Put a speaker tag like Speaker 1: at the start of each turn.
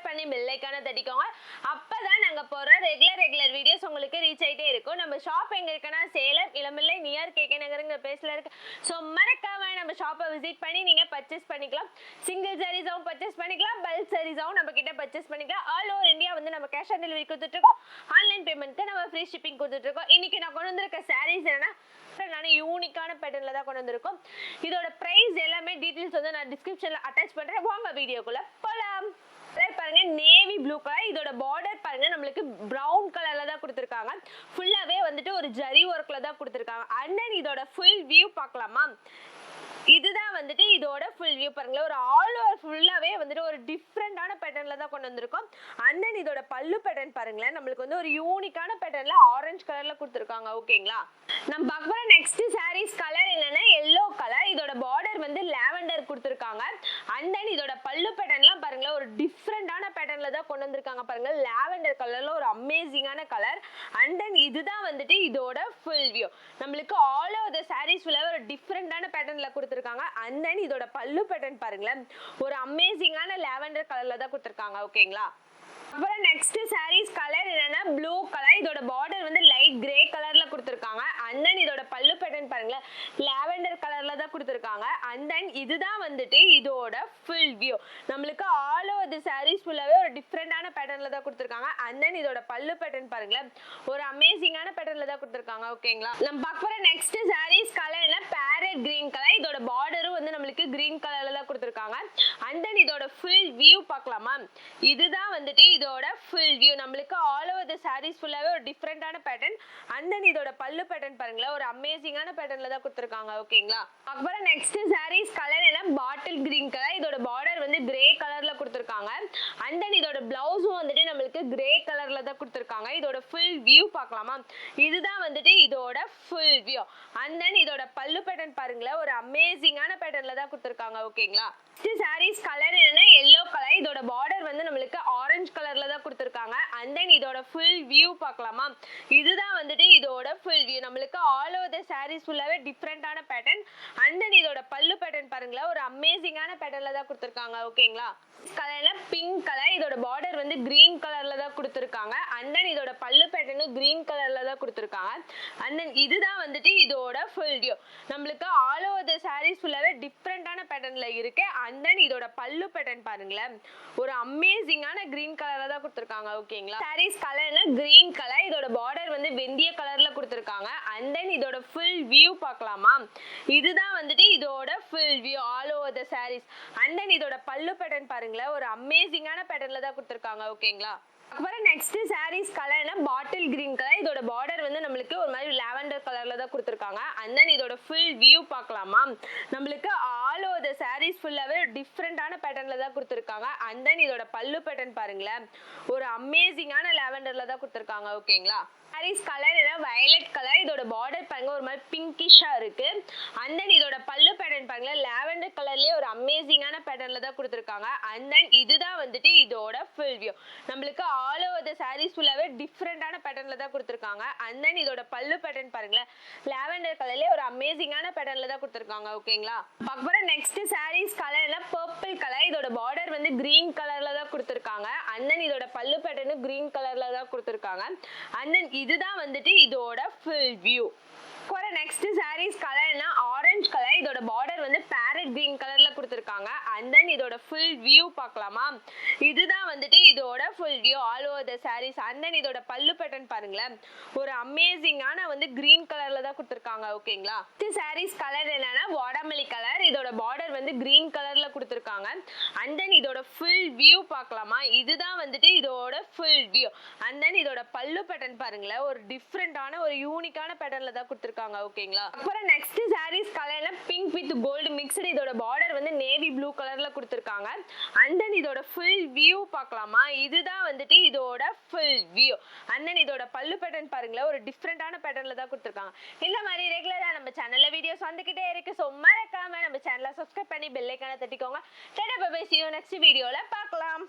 Speaker 1: பண்ணி பெல் ஐகானை தட்டிக்கோங்க. அப்பதான் நாங்க போற ரெகுலர் வீடியோஸ் உங்களுக்கு ரீச் ஆயிட்டே இருக்கும். நம்ம ஷாப் எங்க இருக்குன்னா சேலம் இளம்பிள்ளை நியர் கேகே நகருங்கிற பிளேஸ்ல இருக்கு. ஸோ மறக்காம நம்ம ஷாப்பை விசிட் பண்ணி நீங்க பர்ச்சேஸ் பண்ணிக்கலாம். சிங்கிள் சாரீஸாவும் பர்ச்சேஸ் பண்ணிக்கலாம், பல்க் சாரீஸாவும் நம்ம கிட்ட பர்ச்சேஸ் பண்ணிக்கலாம். ஆல் ஓவர் இந்தியா வந்து நம்ம கேஷ் ஆன் டெலிவரி கொடுத்துட்டு இருக்கோம். ஆன்லைன் பேமெண்ட்க்கு நம்ம ஃப்ரீ ஷிப்பிங் கொடுத்துட்டு இருக்கோம். இன்னைக்கு நான் கொண்டு வந்திருக்க சாரீஸ் என்னன்னா யூனிக்கான பேட்டர்ன்ல தான் கொண்டு வந்திருக்கோம். இதோட பிரைஸ் எல்லாமே டீடைல்ஸ் வந்து நான் டிஸ்கிரிப்ஷன்ல அட்டாச் பண்றேன். வாங்க வீடியோக்குள்ள போலாம். பாருங்க நேவி ப்ளூ கலர். இதோட பார்டர் பாருங்க நம்மளுக்கு பிரவுன் கலர்ல தான் கொடுத்திருக்காங்க. ஃபுல்லாவே வந்துட்டு ஒரு ஜரி ஒர்க்ல தான் கொடுத்திருக்காங்க. அண்ட் தென் இதோட ஃபுல் வியூ பார்க்கலாமா? இதுதான் வந்துட்டு இதோட ஃபுல் வியூ பாருங்களேன். ஒரு ஆல் ஓவர் ஃபுல்லாவே வந்துட்டு ஒரு டிஃப்ரெண்டான பேட்டர்ன்ல தான் கொண்டு வந்திருக்கோம். அண்ட் தென் இதோட பல்லு பேட்டர்ன் பாருங்களேன். நம்மளுக்கு வந்து ஒரு யூனிக்கான பேட்டர்ன்ல ஆரஞ்சு கலர்ல கொடுத்திருக்காங்க. ஓகேங்களா? நம்ம பார்க்க போற நெக்ஸ்ட் சாரீஸ் கலர் என்னன்னா எல்லோ கலர். இதோட பார்டர் வந்து லாவெண்டர் கொடுத்திருக்காங்க. அண்ட் தென் இதோட பல்லு பேட்டர்ன்லாம் பாருங்களேன் ஒரு டிஃப்ரெண்டான பேட்டர்ன்ல தான் கொண்டு வந்திருக்காங்க. பாருங்க லாவெண்டர் கலர்ல ஒரு அமேசிங்கான கலர். அண்ட் தென் இதுதான் வந்துட்டு இதோட ஃபுல் வியூ. நம்மளுக்கு ஆல் ஓவர் தி சாரீஸ் ஃபுல்லா ஒரு டிஃப்ரெண்டான பேட்டர்ன்ல கொடுத்திருக்காங்க. அண்ட் தென் இதோட பல்லு பேட்டர்ன் பாருங்களேன் ஒரு அமேசிங்கான லாவெண்டர் கலர்ல தான் கொடுத்திருக்காங்க. ஓகேங்களா? அப்புறம் நெக்ஸ்ட் சாரீஸ் கலர் என்னன்னா ப்ளூ கலர். இதோட பார்டர் வந்து லைட் கிரே கலர்ல கொடுத்திருக்காங்க. அண்ட் தென் இதோட பல்லு பேட்டர்ன் பாருங்களேன் லாவெண்டர் கலர்ல தான் கொடுத்திருக்காங்க. அண்ட் தென் இதுதான் வந்துட்டு இதோட ஃபுல் வியூ. நம்மளுக்கு ஆல் ஓவர் தி சாரீஸ் ஃபுல்லாவே ஒரு டிஃப்ரெண்டான பேட்டர்ன்ல தான் கொடுத்திருக்காங்க. அண்ட் தென் இதோட பல்லு பேட்டர்ன் பாருங்களேன் ஒரு அமேசிங்கான பேட்டர்ன்ல தான் கொடுத்திருக்காங்க. ஓகேங்களா? நம்ம பார்க்க போற நெக்ஸ்ட் சாரீஸ் கலர் என்ன பேரட் கிரீன் கலர். இதோட பார்டரும் வந்து நம்மளுக்கு கிரீன் கலர்ல தான் கொடுத்திருக்காங்க. அண்ட் தென் இதோட ஃபுல் வியூ பார்க்கலாமா? இதுதான் வந்துட்டு இதோட ஃபுல் வியூ. நம்மளுக்கு ஆல் ஓவர் தி சாரீஸ் ஃபுல்லாவே ஒரு டிஃப்ரெண்டான பேட்டர்ன். அண்ட் தென் இதோட பல்லு பேட்டர்ன் பாருங்களேன் ஒரு அமேசிங்கான பேட்டர்ன்ல தான் கொடுத்திருக்காங்க. ஓகேங்களா? அப்புறம் நெக்ஸ்ட் சாரீஸ் கலர் என்ன பாட்டில் கிரீன் கலர். இதோட பார்டர் வந்து கிரே கலர்ல கொடுத்திருக்காங்க. அண்ட் தென் இதோட பிளவுஸும் வந்துட்டு நம்மளுக்கு கிரே கலர்ல தான் கொடுத்திருக்காங்க. இதோட ஃபுல் வியூ பார்க்கலாமா? இதுதான் வந்துட்டு இதோட ஃபுல் வியூ. அண்ட் தென் இதோட பல்லு பேட்டர்ன் பாருங்களேன் ஒரு அமேசிங்கான பேட்டர்ன்ல தான் கொடுத்திருக்காங்க. ஓகேங்களா? நெக்ஸ்ட் சாரீஸ் கலர் என்னன்னா எல்லோ கலர். இதோட பார்டர் வந்து நம்மளுக்கு ஆரஞ்சு கலர்ல தான் கொடுத்திருக்காங்க. அண்ட் தென் இதோட ஃபுல் வியூ பார்க்கலாமா? இதுதான் வந்துட்டு இதோட ஃபுல் வியூ. நம்மளுக்கு ஆல் ஓவர் தி சாரீஸ் ஃபுல்லாவே டிஃப்ரெண்டான பேட்டர்ன். அண்ட் தென் இதோட பல்லு பேட்டர்ன் பாருங்களேன் ஒரு அமேசிங்கான பேட்டர்ன்ல தான் கொடுத்திருக்காங்க. ஓகேங்களா? கலர்ல பிங்க் கலர். இதோட பார்டர் வந்து கிரீன் கலர்ல தான் கொடுத்திருக்காங்க. அண்ட் தென் இதோட பல்லு பேட்டர்னும் கிரீன் கலர்ல தான் கொடுத்திருக்காங்க. அண்ட் தென் இதுதான் வந்துட்டு இதோட ஃபுல் வியூ. நம்மளுக்கு ஆல் ஓவர் தி சாரீஸ் ஃபுல்லாவே டிஃப்ரெண்டான பேட்டர்ன்ல இருக்கு. அண்ட் தென் இதோட பல்லு பேட்டர்ன் பாருங்களேன் ஒரு அமேசிங்கான கிரீன் கலர்ல தான் கொடுத்திருக்காங்க. ஓகேங்களா? சாரீஸ் கலர்னா கிரீன் கலர். இதோட பார்டர் வந்து வெந்தய கலர்ல கொடுத்திருக்காங்க. அண்ட் தென் இதோட ஃபுல் வியூ பார்க்கலாமா? இதுதான் வந்துட்டு இதோட full view all over the saris. And then இதோட பல்லு பேட்டர்ன் பாருங்களேன் ஒரு அமேசிங்கான பேட்டர்ன்ல தான் கொடுத்திருக்காங்க. ஓகேங்களா? அப்புறம் நெக்ஸ்ட் சாரீஸ் கலர்னா பாட்டில் கிரீன் கலர். இதோட பார்டர் வந்து நம்மளுக்கு ஒரு மாதிரி லாவெண்டர் கலர்ல தான் கொடுத்திருக்காங்க. அண்ட் தென் இதோட ஃபுல் வியூ பார்க்கலாமா? நம்மளுக்கு ஆல் ஓவர் தி சாரீஸ் ஃபுல்லாவே டிஃப்ரெண்டான பேட்டர்ன்ல தான் கொடுத்திருக்காங்க. அண்ட் தென் இதோட பல்லு பேட்டர்ன் பாருங்களேன் ஒரு அமேசிங்கான லாவெண்டர்ல தான் கொடுத்திருக்காங்க. ஓகேங்களா? சாரீஸ் கலர் என்ன வயலட் கலர். இதோட பார்டர் பாருங்க ஒரு மாதிரி பிங்கிஷா இருக்கு. அண்ட் தென் இதோட பல்லு பேட்டர்ன் பாருங்க லாவெண்டர் கலர்லயே ஒரு அமேசிங்கான பேட்டர்ன்ல தான் கொடுத்திருக்காங்க. அண்ட் தென் இதுதான் வந்துட்டு இதோட ஃபுல் வியூ. நம்மளுக்கு ஆல் ஓவர் தி சாரீஸ் ஃபுல்லாவே டிஃப்ரெண்டான பேட்டர்ன்ல தான் கொடுத்திருக்காங்க. அண்ட் தென் இதோட பல்லு பேட்டர்ன் பாருங்களேன் லாவெண்டர் கலர்லயே ஒரு அமேசிங்கான பேட்டர்ன்ல தான் கொடுத்திருக்காங்க. ஓகேங்களா? அப்புறம் நெக்ஸ்ட் சாரீஸ் கலர் என்ன பர்பிள் கலர். இதோட பார்டர் வந்து கிரீன் கலர்ல தான் கொடுத்திருக்காங்க. அண்ட் தென் இதோட பல்லு பேட்டர்ன் கிரீன் கலர்ல தான் கொடுத்திருக்காங்க. அண்ட் தென் இதுதான் வந்துட்டு இதோட ஃபுல் வியூ. நெக்ஸ்ட் சாரீஸ் கலர்னா ஆரஞ்சு கலர். இதோட பார்டர் வந்து பேரட் கிரீன் கலர்ல கொடுத்திருக்காங்க. அண்ட் தென் இதோட ஃபுல் வியூ பார்க்கலாமா? இதுதான் வந்துட்டு இதோட full view all over the saris. And then இதோட பல்லு பேட்டர்ன் பாருங்களேன் ஒரு அமேசிங்கான வந்து கிரீன் கலர்ல தான் கொடுத்திருக்காங்க. ஓகேங்களா? சாரீஸ் கலர் என்னன்னா வாடாமல்லி கலர். இதோட பார்டர் வந்து கிரீன் கலர்ல கொடுத்திருக்காங்க. அண்ட் தென் இதோட ஃபுல் வியூ பார்க்கலாமா? இதுதான் வந்துட்டு இதோட ஃபுல் வியூ. அண்ட் தென் இதோட பல்லு பேட்டர்ன் பாருங்களேன் ஒரு டிஃப்ரெண்டான ஒரு யூனிக்கான பேட்டர்ன்ல தான் கொடுத்திருக்காங்க. ஓகேங்களா? அப்புறம் நெக்ஸ்ட் சாரீஸ் கலர்னா பிங்க் வித் கோல்டு மிக்ஸ்டு. இதோட பார்டர் வந்து நேவி ப்ளூ கலர்ல கொடுத்திருக்காங்க. அண்ட் தென் இதோட ஃபுல் வியூ பார்க்கலாமா? இதுதான் வந்துட்டு இதோட ஃபுல் வியூ. அண்ட் தென் இதோட பல்லு பேட்டர்ன் பாருங்களேன் ஒரு டிஃப்ரெண்டான பேட்டர்ன்ல தான் கொடுத்திருக்காங்க. இந்த மாதிரி ரெகுலரா நம்ம சேனல்ல வீடியோஸ் வந்துகிட்டே இருக்கு. ஸோ மறக்காம நம்ம சேனலை சப்ஸ்கிரைப் பண்ணி பெல் ஐகானை தட்டிக்கோங்க. see you next வீடியோல பார்க்கலாம்.